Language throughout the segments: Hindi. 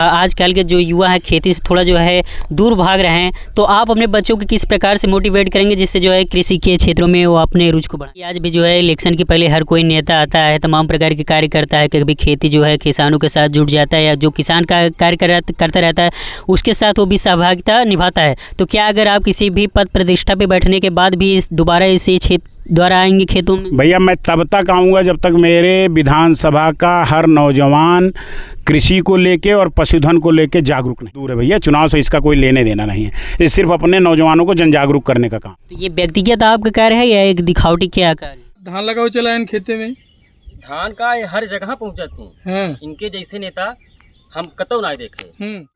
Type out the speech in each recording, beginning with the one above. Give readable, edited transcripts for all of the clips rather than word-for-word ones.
आजकल के जो युवा हैं खेती से थोड़ा जो है दूर भाग रहे हैं, तो आप अपने बच्चों को किस प्रकार से मोटिवेट करेंगे जिससे जो है कृषि के क्षेत्रों में वो अपने रुचि को बढ़ाएं? आज भी जो है इलेक्शन के पहले हर कोई नेता आता है, तमाम प्रकार के कार्य करता है, कभी खेती जो है किसानों के साथ जुड़ जाता है या जो किसान का कार्य करता रहता है उसके साथ वो भी सहभागिता निभाता है। तो क्या अगर आप किसी भी पद प्रतिष्ठा पर बैठने के बाद भी दोबारा इसी क्षेत्र द्वारा आएंगे खेतों में? भैया मैं तब तक आऊँगा जब तक मेरे विधानसभा का हर नौजवान कृषि को लेके और पशुधन को लेके जागरूक नहीं। दूर है भैया, चुनाव से इसका कोई लेने देना नहीं है, ये सिर्फ अपने नौजवानों को जन जागरूक करने का काम। तो ये व्यक्तिगत आपका कार्य है या एक दिखावटी क्या कार्य? धान लगाओ चला इन खेते में, धान का हर जगह पहुँचाते हैं। इनके जैसे नेता हम कतौ ना देखे।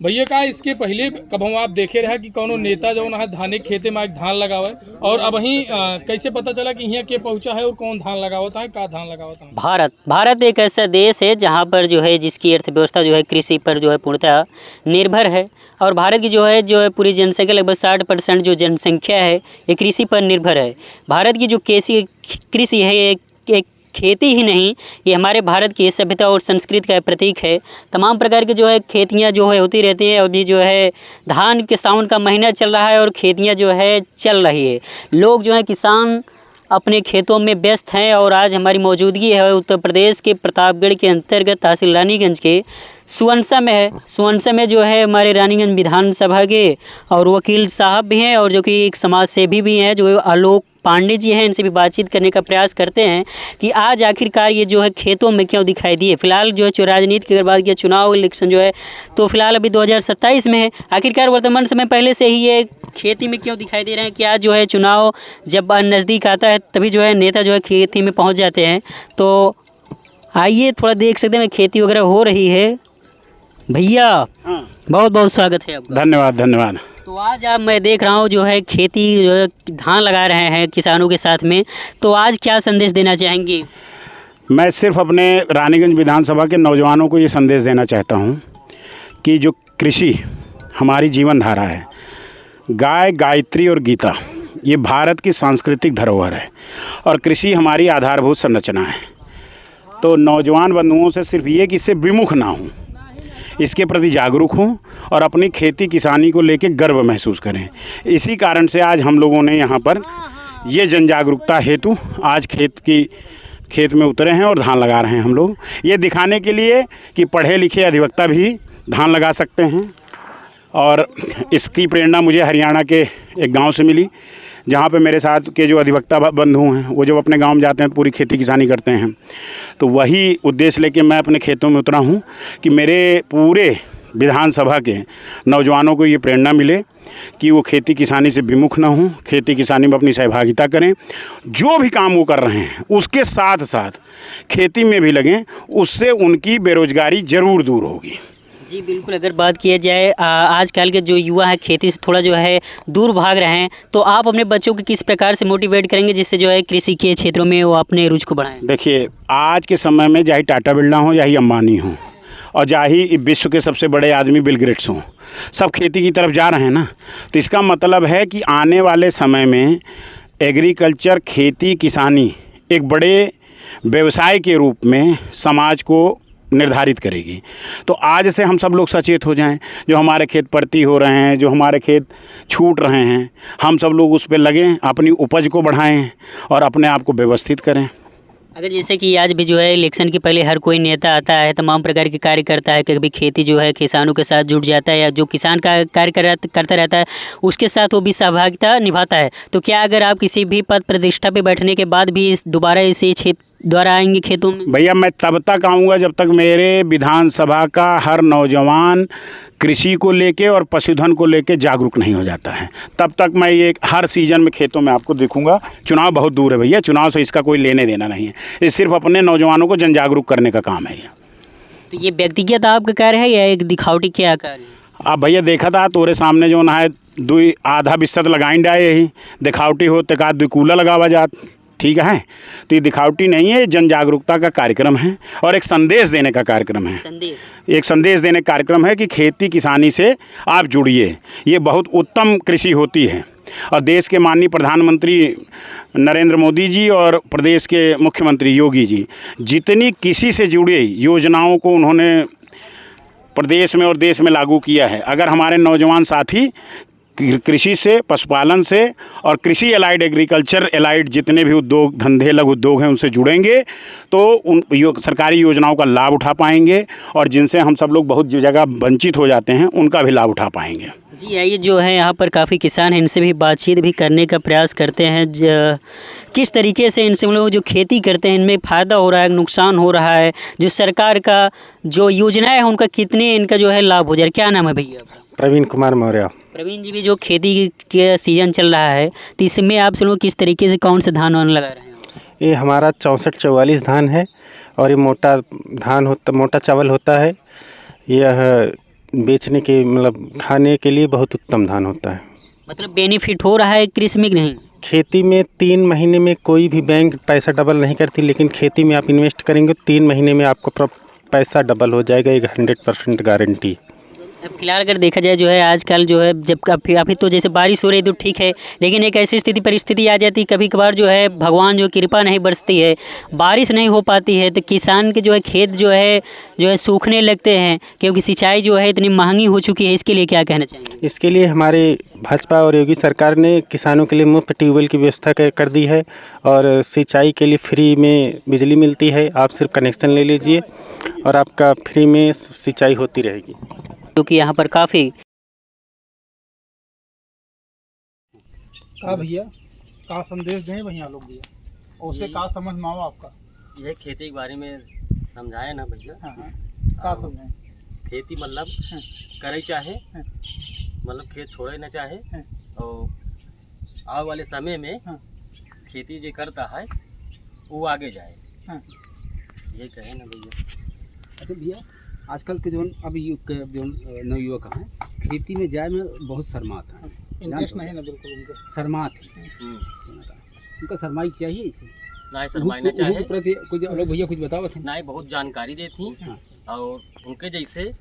भैया का इसके पहले कब हम आप देखे रहा कि कोनो नेता जो है धाने के खेते में धान लगावे, और अब ही कैसे पता चला कि यहाँ के पहुँचा है और कौन धान लगावता है, का धान लगावता है? भारत एक ऐसा देश है जहाँ पर जो है जिसकी अर्थव्यवस्था जो है कृषि पर जो है पूर्णतः निर्भर है, और भारत की जो है पूरी जनसंख्या लगभग 60% जो जनसंख्या है ये कृषि पर निर्भर है। भारत की जो कृषि है एक खेती ही नहीं, ये हमारे भारत की सभ्यता और संस्कृति का प्रतीक है। तमाम प्रकार की जो है खेतियाँ जो है होती रहती हैं। अभी जो है धान के सावन का महीना चल रहा है और खेतियाँ जो है चल रही है, लोग जो है किसान अपने खेतों में व्यस्त हैं। और आज हमारी मौजूदगी है उत्तर प्रदेश के प्रतापगढ़ के अंतर्गत तहसील रानीगंज के सुअनसा में है। सुअनसा में जो है हमारे रानीगंज विधानसभा के और वकील साहब भी हैं और जो कि एक समाज सेवी भी हैं जो आलोक पांडे जी हैं। इनसे भी बातचीत करने का प्रयास करते हैं कि आज आखिरकार ये जो है खेतों में क्यों दिखाई दिए। फिलहाल जो है राजनीति की अगर बात किया, चुनाव इलेक्शन जो है तो फिलहाल अभी 2027 में है, आखिरकार वर्तमान समय पहले से ही ये खेती में क्यों दिखाई दे रहे हैं? क्या जो है चुनाव जब नज़दीक आता है तभी जो है नेता जो है खेती में पहुँच जाते हैं? तो आइए थोड़ा देख सकते हैं खेती वगैरह हो रही है। भैया बहुत बहुत स्वागत है आपका। धन्यवाद धन्यवाद। तो आज आप मैं देख रहा हूँ जो है खेती जो है धान लगा रहे हैं किसानों के साथ में, तो आज क्या संदेश देना चाहेंगे? मैं सिर्फ अपने रानीगंज विधानसभा के नौजवानों को ये संदेश देना चाहता हूँ कि जो कृषि हमारी जीवन धारा है, गाय, गायत्री और गीता ये भारत की सांस्कृतिक धरोहर है और कृषि हमारी आधारभूत संरचना है। तो नौजवान बंधुओं से सिर्फ ये कि इससे विमुख ना हों, इसके प्रति जागरूक हों और अपनी खेती किसानी को लेकर गर्व महसूस करें। इसी कारण से आज हम लोगों ने यहाँ पर ये जन जागरूकता हेतु आज खेत में उतरे हैं और धान लगा रहे हैं हम लोग, ये दिखाने के लिए कि पढ़े लिखे अधिवक्ता भी धान लगा सकते हैं। और इसकी प्रेरणा मुझे हरियाणा के एक गांव से मिली, जहां पे मेरे साथ के जो अधिवक्ता बंधु हैं वो जब अपने गांव में जाते हैं तो पूरी खेती किसानी करते हैं। तो वही उद्देश्य लेके मैं अपने खेतों में उतरा हूं कि मेरे पूरे विधानसभा के नौजवानों को ये प्रेरणा मिले कि वो खेती किसानी से विमुख ना हों, खेती किसानी में अपनी सहभागिता करें, जो भी काम वो कर रहे हैं उसके साथ साथ खेती में भी लगें, उससे उनकी बेरोजगारी ज़रूर दूर होगी। जी बिल्कुल। अगर बात किया जाए आजकल के जो युवा हैं खेती से थोड़ा जो है दूर भाग रहे हैं, तो आप अपने बच्चों को किस प्रकार से मोटिवेट करेंगे जिससे जो है कृषि के क्षेत्रों में वो अपने रुचि को बढ़ाएं? देखिए, आज के समय में चाहे टाटा बिरला हो, चाहे अंबानी हो और चाहे विश्व के सबसे बड़े आदमी बिल गेट्स हों, सब खेती की तरफ जा रहे हैं ना। तो इसका मतलब है कि आने वाले समय में एग्रीकल्चर, खेती किसानी एक बड़े व्यवसाय के रूप में समाज को निर्धारित करेगी। तो आज से हम सब लोग सचेत हो जाएं, जो हमारे खेत परती हो रहे हैं, जो हमारे खेत छूट रहे हैं, हम सब लोग उस पर लगें, अपनी उपज को बढ़ाएं और अपने आप को व्यवस्थित करें। अगर जैसे कि आज भी जो है इलेक्शन के पहले हर कोई नेता आता है, तमाम प्रकार के कार्य करता है, कभी खेती जो है किसानों के साथ जुड़ जाता है या जो किसान का कार्य करता रहता है उसके साथ वो भी सहभागिता निभाता है। तो क्या अगर आप किसी भी पद प्रतिष्ठा पे बैठने के बाद भी दोबारा इसी क्षेत्र द्वारा आएंगे खेतों में? भैया मैं तब तक आऊँगा जब तक मेरे विधानसभा का हर नौजवान कृषि को लेके और पशुधन को लेके जागरूक नहीं हो जाता है, तब तक मैं ये हर सीज़न में खेतों में आपको दिखूंगा। चुनाव बहुत दूर है भैया, चुनाव से इसका कोई लेने देना नहीं है, ये सिर्फ अपने नौजवानों को जन जागरूक करने का काम है। तो ये व्यक्तिगत आपका कार्य है या एक दिखावटी क्या कार्य है? आप भैया देखा था तोरे सामने जो ना है दुई आधा बिस्तर लगाई डाए, यही दिखावटी हो तो दुई कूला लगावा जात, ठीक है। तो ये दिखावटी नहीं है, जन जागरूकता का कार्यक्रम है और एक संदेश देने का कार्यक्रम है। एक संदेश देने का कार्यक्रम है कि खेती किसानी से आप जुड़िए, ये बहुत उत्तम कृषि होती है। और देश के माननीय प्रधानमंत्री नरेंद्र मोदी जी और प्रदेश के मुख्यमंत्री योगी जी जितनी कृषि से जुड़ी योजनाओं को उन्होंने प्रदेश में और देश में लागू किया है। अगर हमारे नौजवान साथी कृषि से, पशुपालन से और कृषि एलाइड, एग्रीकल्चर एलाइड जितने भी उद्योग धंधे, लघु उद्योग हैं उनसे जुड़ेंगे तो उन सरकारी योजनाओं का लाभ उठा पाएंगे और जिनसे हम सब लोग बहुत जगह वंचित हो जाते हैं उनका भी लाभ उठा पाएंगे। जी आइए, जो है यहाँ पर काफ़ी किसान हैं, इनसे भी बातचीत भी करने का प्रयास करते हैं। किस तरीके से इनसे हम लोग जो खेती करते हैं इनमें फ़ायदा हो रहा है, नुकसान हो रहा है, जो सरकार का जो योजनाएं हैं उनका कितने इनका जो है लाभ हो जाए। क्या नाम है भैया आपका? प्रवीण कुमार मौर्य। प्रवीण जी, भी जो खेती के सीज़न चल रहा है तो इसमें आप लोग किस तरीके से कौन से धान वान लगा रहे हैं? ये हमारा 64-44 धान है और ये मोटा चावल होता है। यह बेचने के मतलब खाने के लिए बहुत उत्तम धान होता है। मतलब बेनिफिट हो रहा है कृषि में कि नहीं? खेती में 3 महीने में कोई भी बैंक पैसा डबल नहीं करती, लेकिन खेती में आप इन्वेस्ट करेंगे 3 महीने में आपको पैसा डबल हो जाएगा। एक 100% गारंटी। अब फिलहाल अगर देखा जाए जो है आजकल जो है जब अभी तो जैसे बारिश हो रही है तो ठीक है, लेकिन एक ऐसी परिस्थिति आ जाती है कभी कभार जो है भगवान जो कृपा नहीं बरसती है, बारिश नहीं हो पाती है तो किसान के जो है खेत जो है सूखने लगते हैं क्योंकि सिंचाई जो है इतनी महंगी हो चुकी है। इसके लिए क्या कहना चाहेंगे? इसके लिए हमारे भाजपा और योगी सरकार ने किसानों के लिए मुफ्त ट्यूबवेल की व्यवस्था कर दी है और सिंचाई के लिए फ्री में बिजली मिलती है। आप सिर्फ कनेक्शन ले लीजिए और आपका फ्री में सिंचाई होती रहेगी। क्योंकि यहाँ पर काफ़ी का भैया का संदेश दें भैया लोग भैया उससे का समझ में आओ आपका? यह खेती के बारे में समझाए ना भैया। हाँ, का समझाएं? खेती मतलब करे चाहे, मतलब खेत छोड़े ना चाहे और आने वाले समय में खेती जो करता है वो आगे जाए, ये कहे ना भैया। अच्छा भैया, आजकल के जो अभी जो नवयुवक हैं खेती में जाए में बहुत शर्माते हैं। इंटरेस्ट नहीं ना बिल्कुल उनका, शर्माते हैं। उनका शर्माई चाहिए इसे ना शर्माना चाहे प्रति कुछ लोग भैया कुछ बतावत हैं ना, बहुत जानकारी देती और उनके जैसे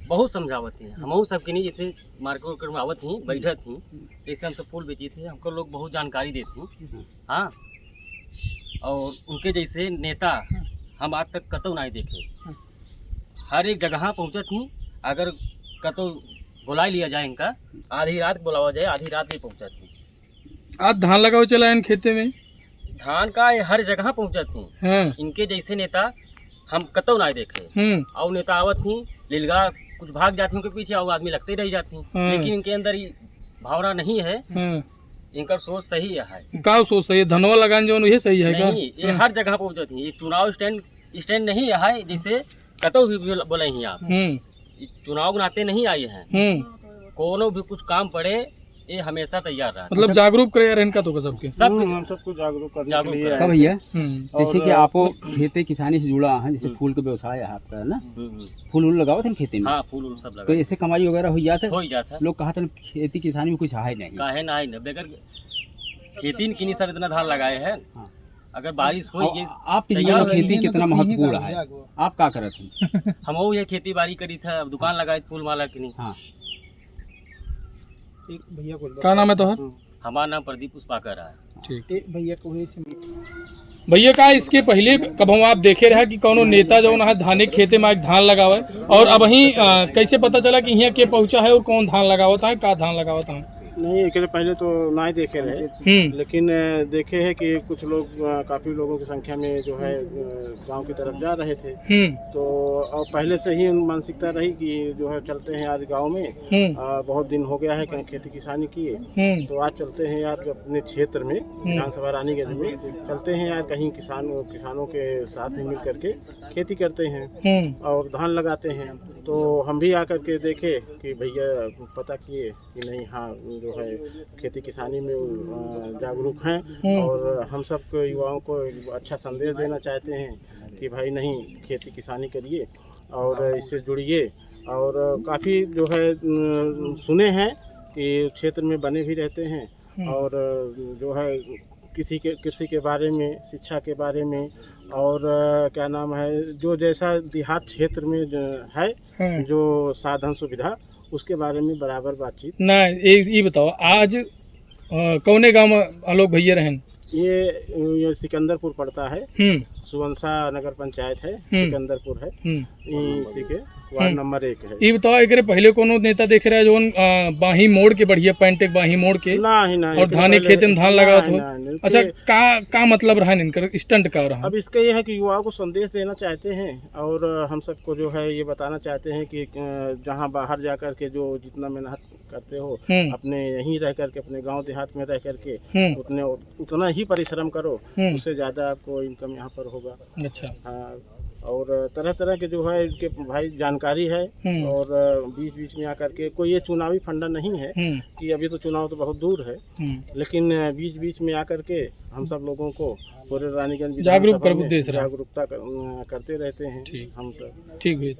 बहुत समझावत हैं। हम सबके नहीं जैसे मार्केट में आवत ही बैठत ही जैसे हम सब फूल बेची थे, हमको लोग बहुत जानकारी देती। हाँ, और उनके जैसे नेता हम आज तक कतौ नहीं देखे। हर एक जगह पहुँचत ही, अगर कतो बुला लिया जाए इनका, आधी रात बुलावा जाए, आधी रात भी पहुँचत ही। आज धान लगाओ चला इन खेते में, धान का हर जगह पहुँचत ही। इनके जैसे नेता हम कतौ नहीं देखे। और नेता आवत ही लीलगा कुछ भाग जाती उनके पीछे और आदमी लगते रह जाती, लेकिन इनके अंदर ये भावना नहीं है। इनका सोच सही है। का सोच सही है? धनवा लगान जो ये सही है क्या? नहीं, ये हर जगह पहुँचत ही। ये चुनाव स्टैंड नहीं है जैसे कतो भी बोले ही आप। चुनाव के नाते नहीं आए हैं, कोनो भी कुछ काम पड़े ये हमेशा तैयार रहा। मतलब जागरूक करे यार इनका तो सबके हम सबको जागरूक करने के लिए है भैया। जैसे कि आप खेती किसानी से जुड़ा है, जैसे फूल का व्यवसाय है आपका ना, फूल लगाओ थे खेती में। हाँ, फूल सब लगा तो ऐसे कमाई वगैरह हो जाता है। लोग कहा था खेती किसानी में कुछ है नहीं, काहे ना है बगैर खेती की नहीं सर इतना धान लगाए हैं। अगर बारिश हो आपकी जीवन में खेती कितना महत्वपूर्ण है, आप क्या करे थे? हम ये खेती बाड़ी करी था, दुकान लगाए फूल माला की नहीं। हाँ, भैया क्या नाम है तो? हमारा नाम प्रदीप पुष्पाकर है। ठीक भैया को भैया का इसके पहले कब हम आप देखे रहा कि कोनो नेता जो है धाने खेते में धान लगावे और अब ही कैसे पता चला कि यहाँ के पहुँचा है और कौन धान लगावता है, का धान लगावता है? नहीं, एक पहले तो ना ही देखे रहे, लेकिन देखे हैं कि कुछ लोग, काफ़ी लोगों की संख्या में जो है गांव की तरफ जा रहे थे। तो और पहले से ही मानसिकता रही कि जो है चलते हैं आज गांव में, बहुत दिन हो गया है कहीं खेती किसानी किए, तो आज चलते हैं यार अपने क्षेत्र में, विधानसभा रानीगंज में चलते हैं यार कहीं किसानों के साथ में मिल करके खेती करते हैं और धान लगाते हैं। तो हम भी आकर के देखे कि भैया पता किए कि नहीं, हाँ जो है खेती किसानी में जागरूक हैं और हम सब युवाओं को अच्छा संदेश देना चाहते हैं कि भाई नहीं, खेती किसानी करिए और इससे जुड़िए। और काफ़ी जो है सुने हैं कि क्षेत्र में बने भी रहते हैं और जो है कृषि के बारे में, शिक्षा के बारे में और क्या नाम है, जो जैसा देहात क्षेत्र में है जो साधन सुविधा, उसके बारे में बराबर बातचीत। ना ये बताओ, आज कौने गांव में आलोक भैया रहें? ये सिकंदरपुर पड़ता है, सुवंसा नगर पंचायत है, सिकंदरपुर है, इसी के वार्ड नंबर 1 है। ये बताओ एकरे पहले कोनो नेता देखे रहे जोन बाही मोड़ के बढ़िया पैंट एक बाही मोड़ के नहीं और धाने खेते में धान लगा तो नहीं, अच्छा का मतलब रहा इनका स्टंट का रहा? अब इसका ये है कि युवाओं को संदेश देना चाहते हैं और हम सबको जो है ये बताना चाहते हैं कि जहाँ बाहर जाकर के जो जितना मेहनत करते हो अपने यहीं रह करके अपने गांव देहात में रह करके उतना ही परिश्रम करो, उससे ज़्यादा आपको इनकम यहाँ पर होगा। अच्छा। हाँ, और तरह तरह के जो है इनके भाई जानकारी है और बीच बीच में आकर के कोई ये चुनावी फंडा नहीं है कि अभी तो चुनाव तो बहुत दूर है, लेकिन बीच बीच में आकर के हम सब लोगों को पूरे रानीगंज जागरूकता करते रहते हैं हम सब। ठीक है।